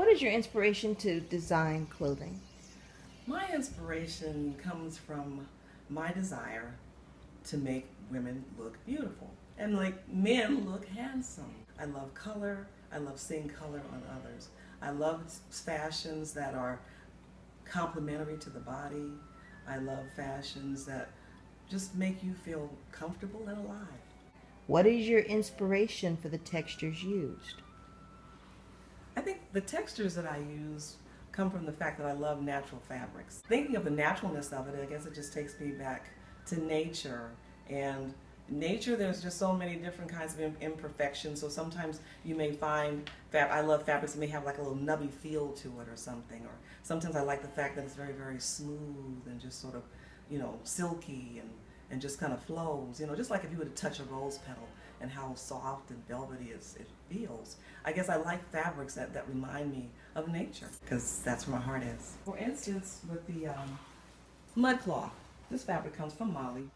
is your inspiration to design clothing? My inspiration comes from my desire to make women look beautiful and like men look handsome. I love color. I love seeing color on others. I love fashions that are complementary to the body. I love fashions that just make you feel comfortable and alive. What is your inspiration for the textures used? I think the textures that I use come from the fact that I love natural fabrics. Thinking of the naturalness of it, I guess it just takes me back to nature. And nature, there's just so many different kinds of imperfections. So sometimes you may find, I love fabrics that may have like a little nubby feel to it or something. Or sometimes I like the fact that it's very, very smooth and just sort of, silky and just kind of flows. Just like if you were to touch a rose petal and how soft and velvety it feels. I guess I like fabrics that remind me of nature because that's where my heart is. For instance, with the mud cloth, this fabric comes from Mali.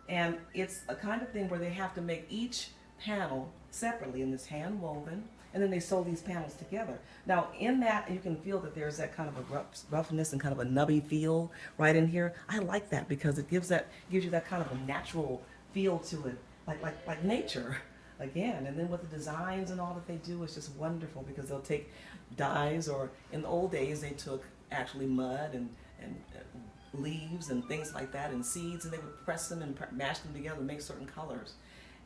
And it's a kind of thing where they have to make each panel separately, and it's hand woven, and then they sew these panels together. Now in that, you can feel that there's that kind of a roughness and kind of a nubby feel right in here. I like that because it gives you that kind of a natural feel to it, like nature again. And then with the designs and all that they do, it's just wonderful because they'll take dyes, or in the old days they took actually mud and leaves and things like that and seeds, and they would press them and mash them together and make certain colors.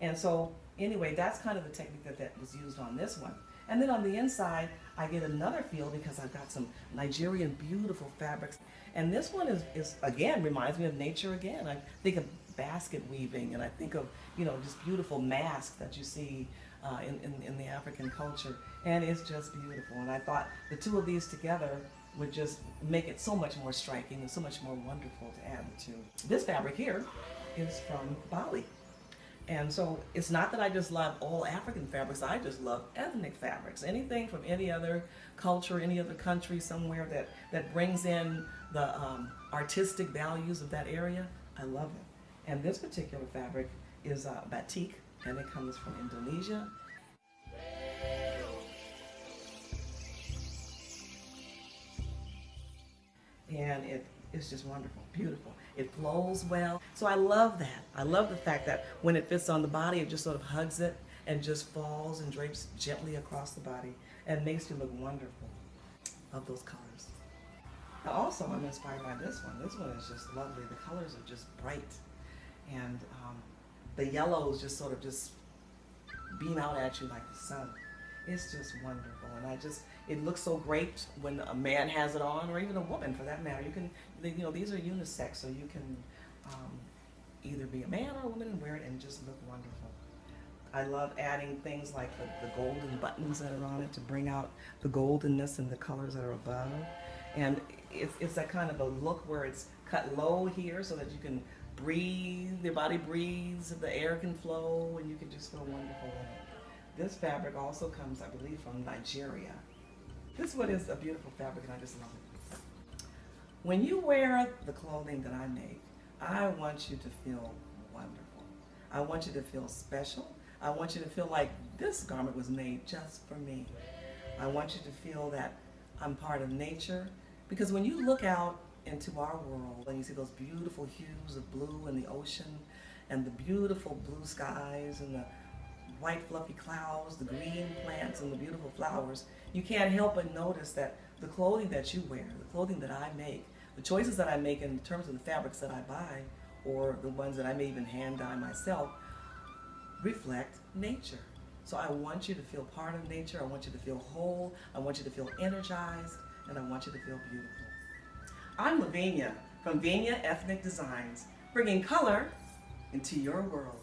And so anyway, that's kind of the technique that was used on this one. And then on the inside, I get another feel because I've got some Nigerian beautiful fabrics. And this one is again, reminds me of nature again. I think of basket weaving, and I think of, just beautiful masks that you see in the African culture. And it's just beautiful. And I thought the two of these together would just make it so much more striking and so much more wonderful to add the two. This fabric here is from Bali. And so it's not that I just love all African fabrics, I just love ethnic fabrics. Anything from any other culture, any other country somewhere that brings in the artistic values of that area, I love it. And this particular fabric is batik, and it comes from Indonesia. And it's just wonderful, beautiful. It flows well. So I love that. I love the fact that when it fits on the body, it just sort of hugs it and just falls and drapes gently across the body and makes you look wonderful. Love those colors. Now also, I'm inspired by this one. This one is just lovely. The colors are just bright. And the yellows just sort of just beam out at you like the sun. It's just wonderful, and it looks so great when a man has it on, or even a woman for that matter. You can, these are unisex, so you can either be a man or a woman and wear it and just look wonderful. I love adding things like the golden buttons that are on it to bring out the goldenness and the colors that are above. And it's that kind of a look where it's cut low here so that you can breathe, your body breathes, the air can flow, and you can just feel wonderful in it. This fabric also comes, I believe, from Nigeria. This one is a beautiful fabric, and I just love it. When you wear the clothing that I make, I want you to feel wonderful. I want you to feel special. I want you to feel like this garment was made just for me. I want you to feel that I'm part of nature, because when you look out into our world and you see those beautiful hues of blue in the ocean and the beautiful blue skies and the white fluffy clouds, the green plants and the beautiful flowers, you can't help but notice that the clothing that you wear, the clothing that I make, the choices that I make in terms of the fabrics that I buy, or the ones that I may even hand dye myself, reflect nature. So I want you to feel part of nature, I want you to feel whole, I want you to feel energized, and I want you to feel beautiful. I'm Venia from Venia Ethnic Designs, bringing color into your world.